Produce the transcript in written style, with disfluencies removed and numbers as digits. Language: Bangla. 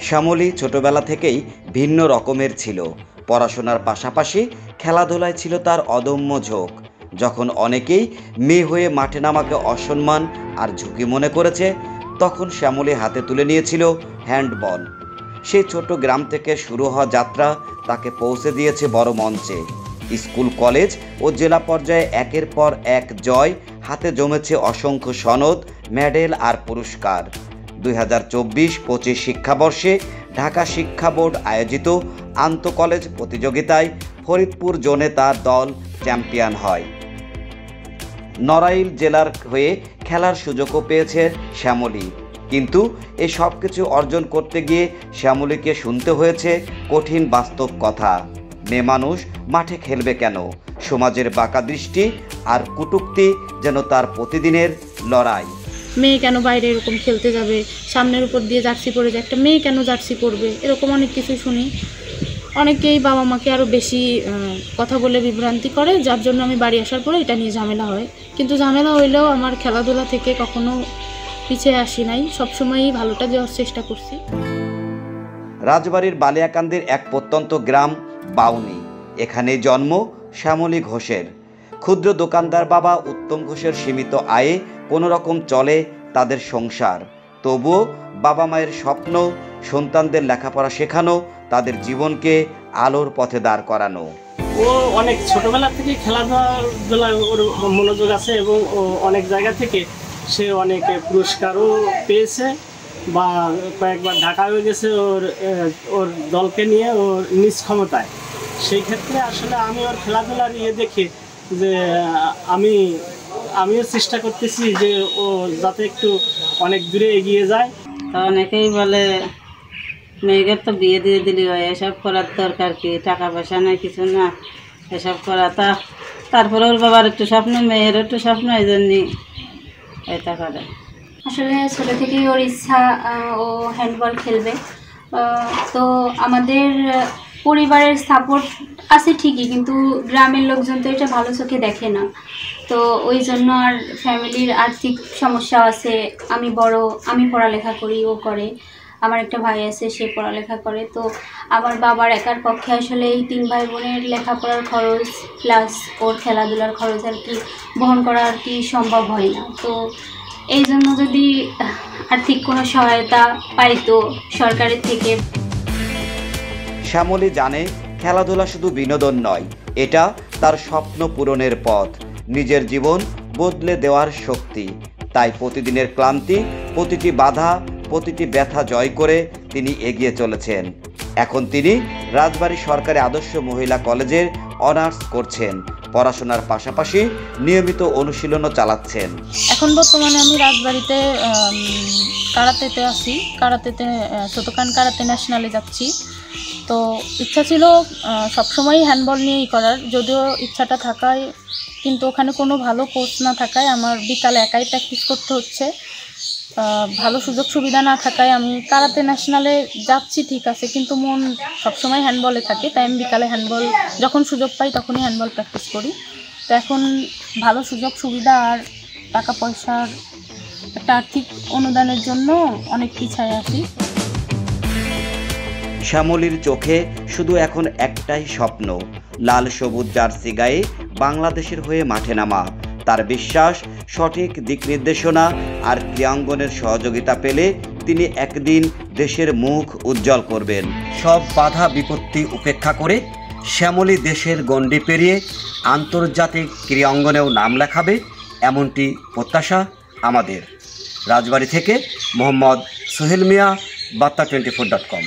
শ্যামলী ছোটবেলা থেকেই ভিন্ন রকমের ছিল। পড়াশোনার পাশাপাশি খেলাধুলায় ছিল তার অদম্য ঝোঁক। যখন অনেকেই মেয়ে হয়ে মাঠে নামাকে অসম্মান আর ঝুঁকি মনে করেছে, তখন শ্যামলী হাতে তুলে নিয়েছিল হ্যান্ডবল। সেই ছোট গ্রাম থেকে শুরু হওয়া যাত্রা তাকে পৌঁছে দিয়েছে বড় মঞ্চে। স্কুল, কলেজ ও জেলা পর্যায়ে একের পর এক জয়, হাতে জমেছে অসংখ্য সনদ, মেডেল আর পুরস্কার। 2024-25 শিক্ষাবর্ষে ঢাকা শিক্ষা বোর্ড আয়োজিত আন্তঃকলেজ প্রতিযোগিতায় ফরিদপুর জোনে তার দল চ্যাম্পিয়ন হয়। নড়াইল জেলার হয়ে খেলার সুযোগও পেয়েছে শ্যামলী। কিন্তু এই সব কিছু অর্জন করতে গিয়ে শ্যামলীকে শুনতে হয়েছে কঠিন বাস্তব কথা। মেয়ে মানুষ মাঠে খেলবে কেন? সমাজের বাঁকা দৃষ্টি আর কটূক্তি যেন তার প্রতিদিনের লড়াই। মেয়ে কেন বাইরে এরকম খেলতে যাবে, সামনের উপর দিয়ে জার্সি পরে যায়, একটা মেয়ে কেন জার্সি পরবে, এরকম অনেক কিছু শুনি। অনেকেই বাবা মাকে আরও বেশি কথা বলে বিভ্রান্তি করে, যার জন্য আমি বাড়ি আসার পরে এটা নিয়ে ঝামেলা হয়। কিন্তু ঝামেলা হইলেও আমার খেলাধুলা থেকে কখনো পিছিয়ে আসি নাই, সবসময়ই ভালোটা দেওয়ার চেষ্টা করছি। রাজবাড়ির বালিয়াকান্দির এক প্রত্যন্ত গ্রাম বাউনি, এখানে জন্ম শ্যামলী ঘোষের। ক্ষুদ্র দোকানদার বাবা উত্তম ঘোষের সীমিত আয়ে কোনো রকম চলে তাদের সংসার। তবুও বাবা মায়ের স্বপ্ন সন্তানদের লেখাপড়া শেখানো, তাদের জীবনকে আলোর পথে দাঁড় করানো। ও অনেক ছোটবেলা থেকে খেলাধুলায় ওর মনোযোগ আছে এবং ও অনেক জায়গা থেকে সে অনেক পুরস্কারও পেয়েছে বা কয়েকবার ঢাকায়ও গেছে ওর দলকে নিয়ে ওর নিজ ক্ষমতায়। সেই ক্ষেত্রে আসলে আমি ওর খেলাধুলার দেখে যে আমিও চেষ্টা করতেছি যে ও যাতে একটু অনেক দূরে এগিয়ে যায়। তা অনেকেই বলে মেয়েকে তো বিয়ে দিয়ে দিলি হয়, এসব করার দরকার কি, টাকা পয়সা নেই কিছু না, এসব করা। তারপরে ওর বাবার একটু স্বপ্ন, মেয়ের একটু স্বপ্ন, এই জন্যই এটা করে। আসলে ছোটো থেকেই ওর ইচ্ছা ও হ্যান্ডবল খেলবে। তো আমাদের পরিবারের সাপোর্ট আছে ঠিকই, কিন্তু গ্রামের লোকজন তো এটা ভালো চোখে দেখে না। তো ওই জন্য আর ফ্যামিলির আর্থিক সমস্যা আছে। আমি পড়ালেখা করি, ও করে। আমার একটা ভাই আছে, সে পড়ালেখা করে। তো আমার বাবার একার পক্ষে আসলে এই 3 ভাই বোনের লেখাপড়ার খরচ প্লাস ওর খেলাধুলার খরচ আর কি বহন করা আর কি সম্ভব হয় না। তো এই জন্য যদি আর্থিক কোনো সহায়তা পাইতো সরকারের থেকে। শ্যামলী জানে খেলাধুলা শুধু বিনোদন নয়, এটা তার স্বপ্ন পূরণের পথ, নিজের জীবন বদলে দেওয়ার শক্তি। তাই প্রতিদিনের ক্লান্তি, প্রতিটি বাধা, প্রতিটি ব্যথা জয় করে তিনি এগিয়ে চলেছেন। এখন তিনি রাজবাড়ী সরকারি আদর্শ মহিলা কলেজের অনার্স করছেন। পড়াশোনার পাশাপাশি নিয়মিত অনুশীলনও চালাচ্ছেন। এখন বর্তমানে আমি রাজবাড়িতে কারাতেতে আছি, কারাতেতে ছোটকান কারাতে ন্যাশনালে যাচ্ছি। তো ইচ্ছা ছিল সবসময় হ্যান্ডবল নিয়েই করার, যদিও ইচ্ছাটা থাকায় কিন্তু ওখানে কোনো ভালো কোচ না থাকায় আমার বিকালে একাই প্র্যাকটিস করতে হচ্ছে। ভালো সুযোগ সুবিধা না থাকায় আমি কারাতে ন্যাশনালে যাচ্ছি ঠিক আছে, কিন্তু মন সবসময় হ্যান্ডবলে থাকে। তাই আমি বিকালে হ্যান্ডবল যখন সুযোগ পাই তখনই হ্যান্ডবল প্র্যাকটিস করি। তো এখন ভালো সুযোগ সুবিধা আর টাকা পয়সার একটা আর্থিক অনুদানের জন্য অনেক পিছায় আছি। শ্যামলীর চোখে শুধু এখন একটাই স্বপ্ন, লাল সবুজ জার্সি গায়ে বাংলাদেশের হয়ে মাঠে নামা। তার বিশ্বাস, সঠিক দিক নির্দেশনা আর ক্রীড়াঙ্গনের সহযোগিতা পেলে তিনি একদিন দেশের মুখ উজ্জ্বল করবেন। সব বাধা বিপত্তি উপেক্ষা করে শ্যামলী দেশের গণ্ডি পেরিয়ে আন্তর্জাতিক ক্রীড়াঙ্গনেও নাম লেখাবে, এমনটি প্রত্যাশা আমাদের। রাজবাড়ী থেকে মোহাম্মদ সোহেল মিয়া, বার্তা24.com।